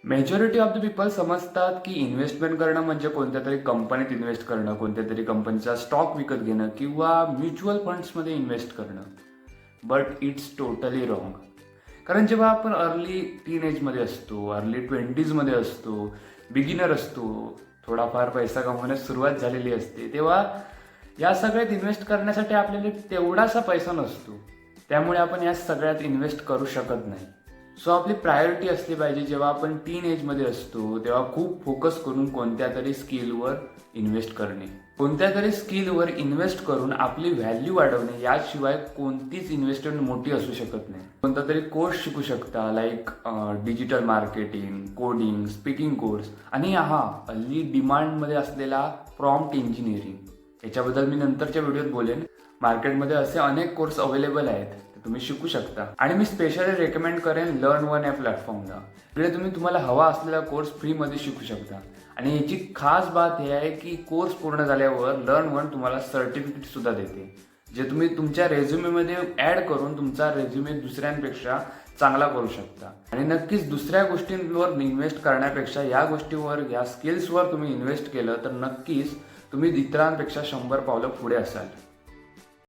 Majority of the people समजतात की investment करणं म्हणजे कोणत्या तरी कंपनीत इन्व्हेस्ट करणं, कोणत्या तरी कंपनीचा स्टॉक विकत घेणं किंवा म्युच्युअल फंड्समध्ये इन्व्हेस्ट करणं. But it's totally wrong. कारण जेव्हा आपण अर्ली टीनेजमध्ये असतो, अर्ली 20मध्ये असतो, बिगिनर असतो, थोडाफार पैसा कमवण्यास सुरुवात झालेली असते, तेव्हा या सगळ्यात इन्व्हेस्ट करण्यासाठी आपल्याला तेवढासा पैसा नसतो. त्यामुळे आपण या सगळ्यात इन्व्हेस्ट करू शकत नाही. सो आपली प्रायोरिटी असली पाहिजे, जेव्हा आपण टीन एजमध्ये असतो तेव्हा खूप फोकस करून कोणत्या तरी स्किलवर इन्व्हेस्ट करणे, कोणत्या तरी स्किलवर इन्व्हेस्ट करून आपली व्हॅल्यू वाढवणे. याशिवाय कोणतीच इन्व्हेस्टमेंट मोठी असू शकत नाही. कोणता तरी कोर्स शिकू शकता, like digital marketing, coding, speaking course, आणि हल्ली डिमांडमध्ये असलेला प्रॉम्प्ट इंजिनिअरिंग. याच्याबद्दल मी नंतरच्या व्हिडिओत बोलेन. मार्केटमध्ये असे अनेक कोर्स अवेलेबल आहेत, ते तुम्ही शिकू शकता. आणि मी स्पेशली रेकमेंड करेन LearnOne या प्लॅटफॉर्मला. इकडे तुम्हाला हवा असलेला कोर्स फ्रीमध्ये शिकू शकता. आणि याची खास बात हे आहे की कोर्स पूर्ण झाल्यावर LearnOne तुम्हाला सर्टिफिकेट सुद्धा देते, जे तुम्ही तुमच्या रेझ्युमेमध्ये ऍड करून तुमचा रेझ्युमे दुसऱ्यांपेक्षा चांगला करू शकता. आणि नक्कीच दुसऱ्या गोष्टींवर इन्व्हेस्ट करण्यापेक्षा या गोष्टीवर, या स्किल्सवर तुम्ही इन्व्हेस्ट केलं तर नक्कीच तुम्ही इतरांपेक्षा 100 पावलं पुढे असाल.